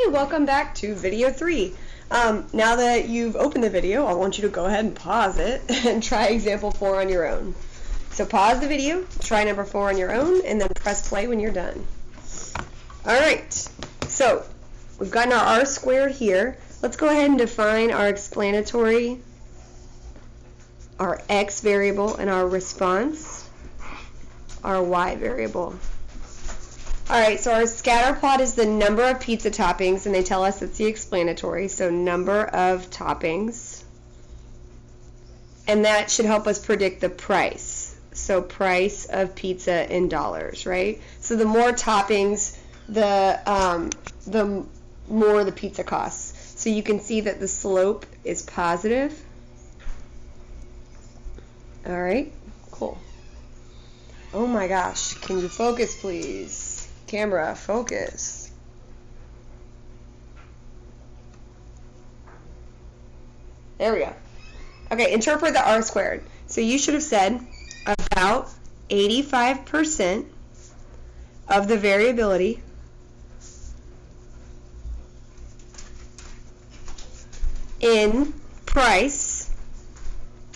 Okay, welcome back to video 3. Now that you've opened the video, I want you to go ahead and pause it and try example 4 on your own. So pause the video, try number 4 on your own, and then press play when you're done. Alright, so we've gotten our r squared here. Let's go ahead and define our explanatory, our x variable, and our response, our y variable. Alright, so our scatter plot is the number of pizza toppings, and they tell us it's the explanatory, so number of toppings. And that should help us predict the price. So price of pizza in dollars, right? So the more toppings, the more the pizza costs. So you can see that the slope is positive. Alright, cool. Oh my gosh, can you focus please? Camera, focus. There we go. Okay, interpret the r squared. So you should have said about 85% of the variability in price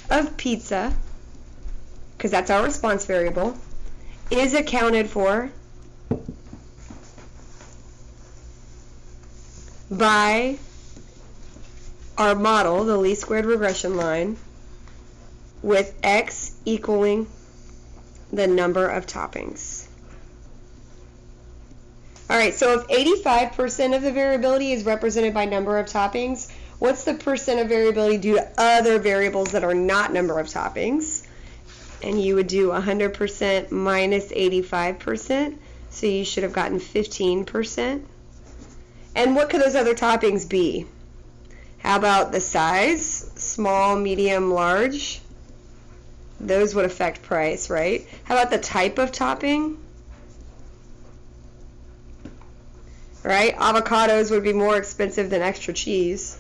of pizza, because that's our response variable, is accounted for by our model, the least squared regression line, with x equaling the number of toppings. Alright, so if 85% of the variability is represented by number of toppings, what's the percent of variability due to other variables that are not number of toppings? And you would do 100% minus 85%, so you should have gotten 15%. And what could those other toppings be? How about the size? Small, medium, large? Those would affect price, right? How about the type of topping? Right? Avocados would be more expensive than extra cheese.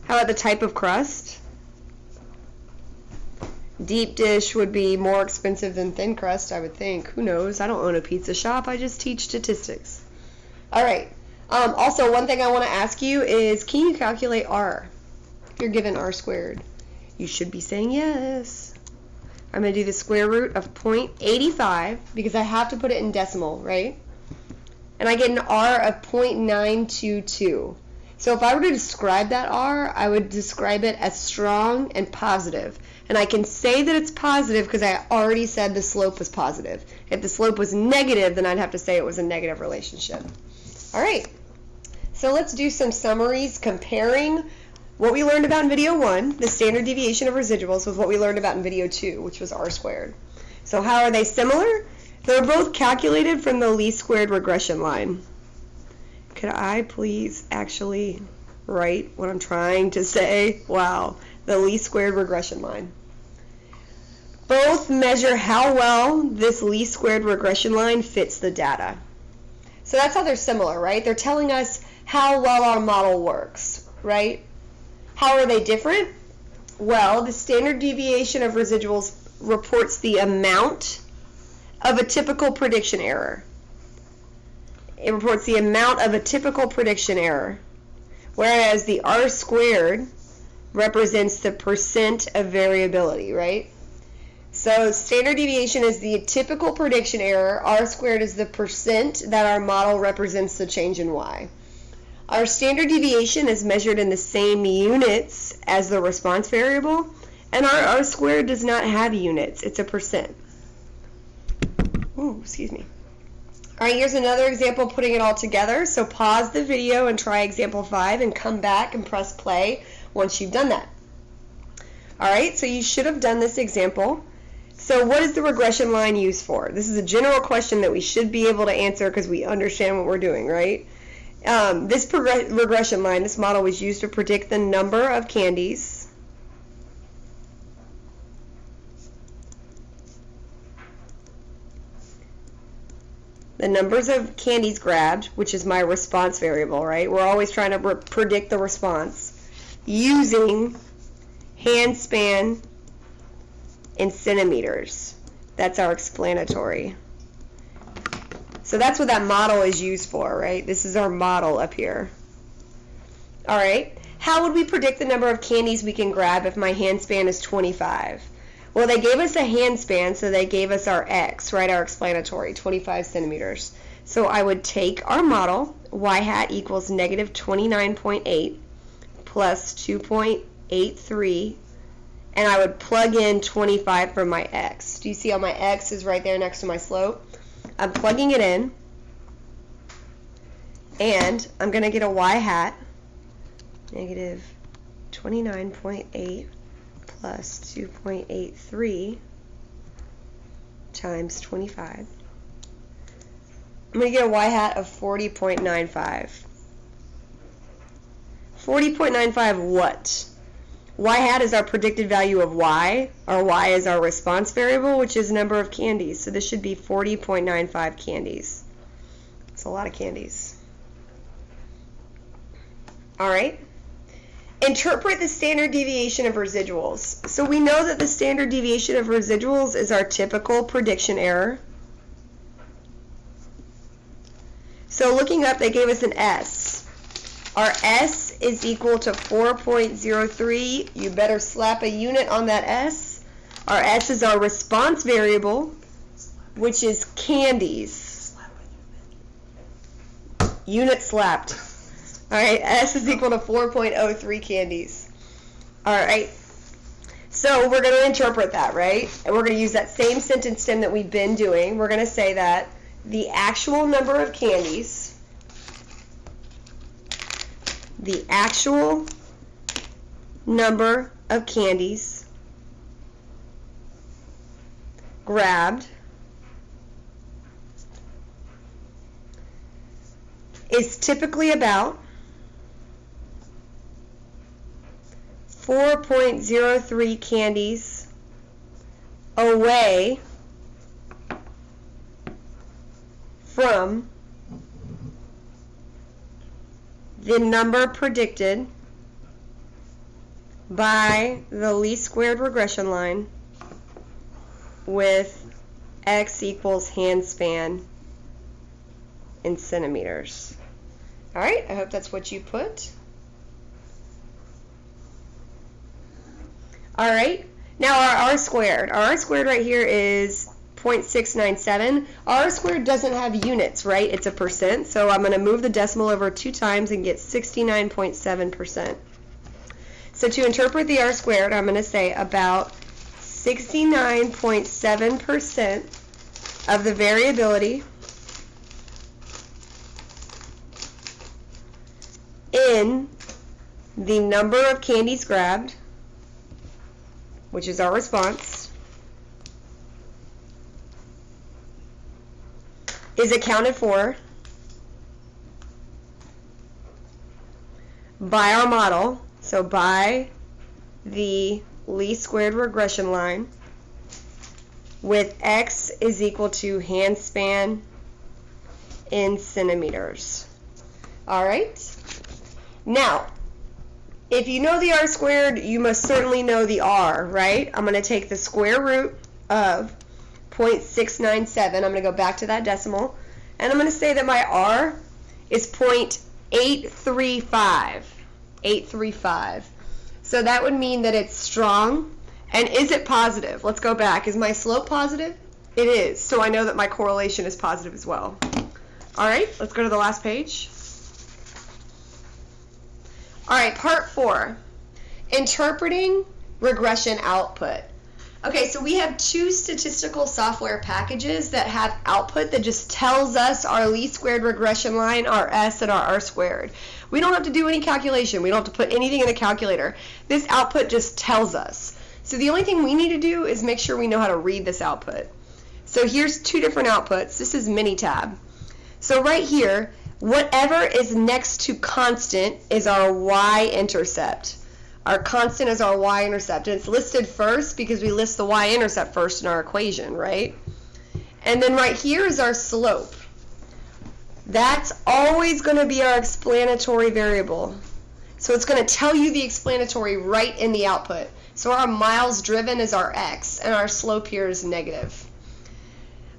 How about the type of crust? Deep dish would be more expensive than thin crust, I would think. Who knows? I don't own a pizza shop. I just teach statistics. All right. Also, one thing I want to ask you is, can you calculate r? If you're given r squared, you should be saying yes. I'm going to do the square root of 0.85 because I have to put it in decimal, right? And I get an r of 0.922. So if I were to describe that r, I would describe it as strong and positive. And I can say that it's positive because I already said the slope was positive. If the slope was negative, then I'd have to say it was a negative relationship. All right. So let's do some summaries comparing what we learned about in video 1, the standard deviation of residuals, with what we learned about in video 2, which was r squared. So how are they similar? They're both calculated from the least squared regression line. Could I please actually write what I'm trying to say? Wow, the least squared regression line. Both measure how well this least squared regression line fits the data. So that's how they're similar, right? They're telling us how well our model works, right? How are they different? Well, the standard deviation of residuals reports the amount of a typical prediction error. It reports the amount of a typical prediction error, whereas the r squared represents the percent of variability, right? So standard deviation is the typical prediction error. R squared is the percent that our model represents the change in y. Our standard deviation is measured in the same units as the response variable, and our r squared does not have units. It's a percent. Ooh, excuse me. All right, here's another example putting it all together. So pause the video and try example 5 and come back and press play once you've done that. All right, so you should have done this example. So what is the regression line used for? This is a general question that we should be able to answer because we understand what we're doing, right? This regression line, this model was used to predict the number of candies grabbed, which is my response variable, right? We're always trying to predict the response using hand span in centimeters. That's our explanatory. So that's what that model is used for, right? This is our model up here. All right. How would we predict the number of candies we can grab if my hand span is 25? Well, they gave us a hand span, so they gave us our x, right, our explanatory, 25 centimeters. So I would take our model, y hat equals negative 29.8 plus 2.83, and I would plug in 25 for my x. Do you see how my x is right there next to my slope? I'm plugging it in, and I'm going to get a y hat, negative 29.8 plus 2.83 times 25. I'm going to get a y hat of 40.95. 40.95 what? Y hat is our predicted value of y. Our y is our response variable, which is number of candies. So this should be 40.95 candies. That's a lot of candies. All right. Interpret the standard deviation of residuals. So we know that the standard deviation of residuals is our typical prediction error. So looking up, they gave us an S. Our S is equal to 4.03. You better slap a unit on that S. Our S is our response variable, which is candies. Unit slapped. All right, S is equal to 4.03 candies. All right, so we're going to interpret that, right? And we're going to use that same sentence stem that we've been doing. We're going to say that the actual number of candies, grabbed is typically about 4.03 candies away from the number predicted by the least squared regression line with x equals hand span in centimeters. All right, I hope that's what you put. All right, now our r squared. Our r squared right here is 0.697. R squared doesn't have units, right? It's a percent, so I'm going to move the decimal over 2 times and get 69.7%. So to interpret the r squared, I'm going to say about 69.7% of the variability in the number of candies grabbed, which is our response, is accounted for by our model, so by the least squared regression line, with x is equal to hand span in centimeters. All right. Now, if you know the r squared, you must certainly know the r, right? I'm going to take the square root of 0.697. I'm going to go back to that decimal, and I'm going to say that my r is 0.835. 835. So that would mean that it's strong. And is it positive? Let's go back. Is my slope positive? It is. So I know that my correlation is positive as well. All right, let's go to the last page. All right, part 4, interpreting regression output. Okay, so we have 2 statistical software packages that have output that just tells us our least squared regression line, our S, and our R squared. We don't have to do any calculation. We don't have to put anything in the calculator. This output just tells us. So the only thing we need to do is make sure we know how to read this output. So here's 2 different outputs. This is Minitab. So right here, whatever is next to constant is our y-intercept. Our constant is our y-intercept, and it's listed first because we list the y-intercept first in our equation, right? And then right here is our slope. That's always going to be our explanatory variable. So it's going to tell you the explanatory right in the output. So our miles driven is our x, and our slope here is negative.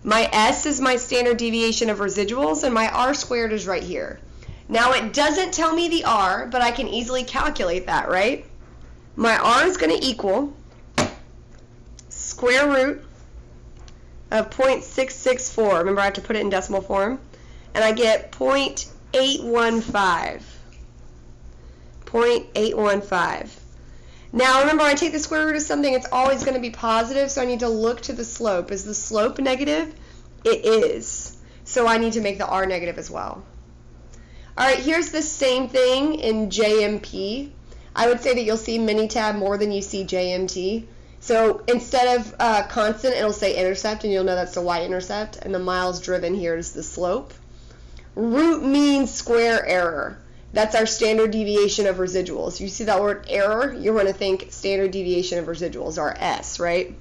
My S is my standard deviation of residuals, and my R squared is right here. Now it doesn't tell me the r, but I can easily calculate that, right? My r is going to equal square root of 0.664. Remember, I have to put it in decimal form. And I get 0.815. 0.815. Now remember, I take the square root of something, it's always going to be positive, so I need to look to the slope. Is the slope negative? It is. So I need to make the r negative as well. Alright, here's the same thing in JMP. I would say that you'll see Minitab more than you see JMT. So instead of constant, it'll say intercept, and you'll know that's the y-intercept, and the miles driven here is the slope. Root mean square error. That's our standard deviation of residuals. You see that word error, you're going to think standard deviation of residuals, our S, right?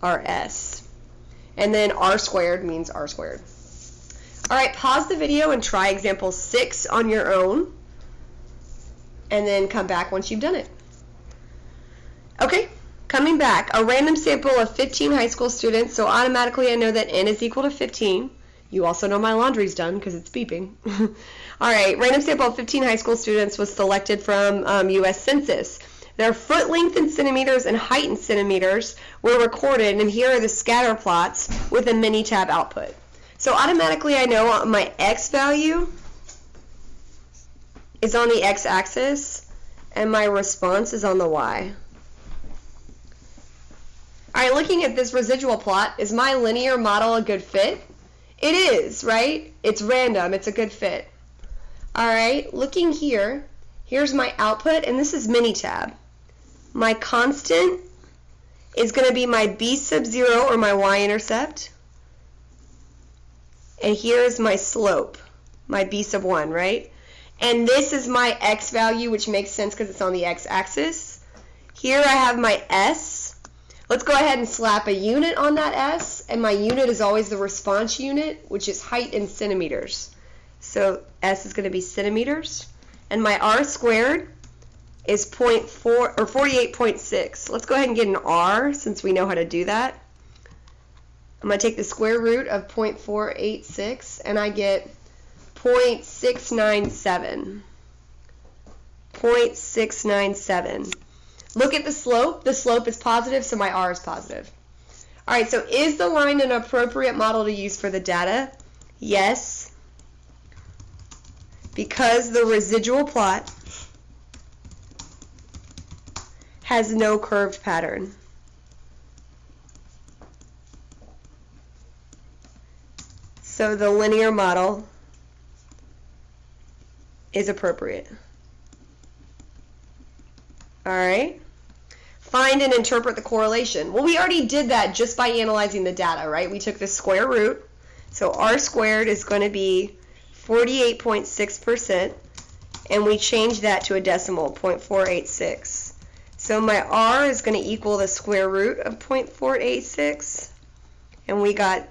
Our S. And then r squared means r squared. All right, pause the video and try example 6 on your own, and then come back once you've done it. Okay, coming back, a random sample of 15 high school students, so automatically I know that n is equal to 15. You also know my laundry's done because it's beeping. All right, random sample of 15 high school students was selected from U.S. Census. Their foot length in centimeters and height in centimeters were recorded, and here are the scatter plots with a Minitab output. So automatically I know my x value is on the x-axis, and my response is on the y. All right, looking at this residual plot, is my linear model a good fit? It is, right? It's random. It's a good fit. All right, looking here, here's my output, and this is Minitab. My constant is going to be my b sub 0, or my y-intercept. And here's my slope, my b sub 1, right? And this is my x value, which makes sense because it's on the x-axis. Here I have my s. Let's go ahead and slap a unit on that s, and my unit is always the response unit, which is height in centimeters. So s is going to be centimeters, and my r squared is 48.6. Let's go ahead and get an r since we know how to do that. I'm going to take the square root of 0.486, and I get 0.697. 0.697. Look at the slope. The slope is positive, so my r is positive. All right, so is the line an appropriate model to use for the data? Yes, because the residual plot has no curved pattern. So the linear model is appropriate. All right. Find and interpret the correlation. Well, we already did that just by analyzing the data, right? We took the square root. So r squared is going to be 48.6%, and we changed that to a decimal, 0.486. So my r is going to equal the square root of 0.486, and we got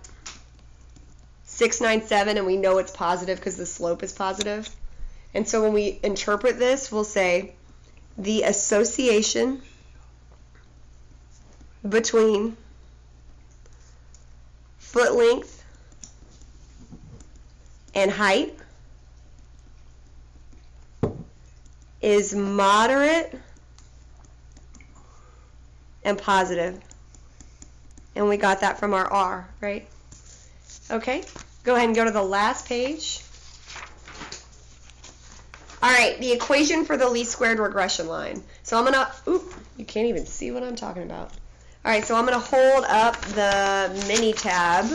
697, and we know it's positive because the slope is positive. And so when we interpret this, we'll say the association between foot length and height is moderate and positive. And we got that from our R, right? Okay, go ahead and go to the last page. All right, the equation for the least squared regression line. So I'm gonna, you can't even see what I'm talking about. All right, so I'm gonna hold up the Minitab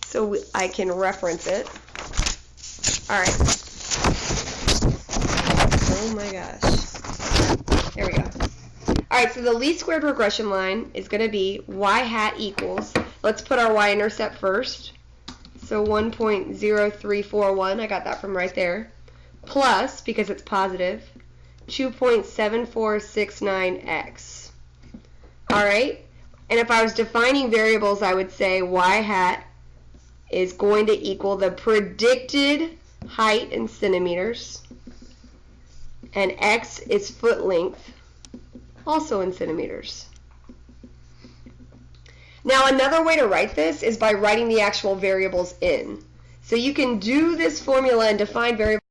so I can reference it. All right. Oh my gosh. There we go. All right, so the least squared regression line is gonna be y hat equals, let's put our y-intercept first. So 1.0341, I got that from right there. Plus, because it's positive, 2.7469x. All right, and if I was defining variables, I would say y hat is going to equal the predicted height in centimeters, and x is foot length, also in centimeters. Now, another way to write this is by writing the actual variables in. So you can do this formula and define variables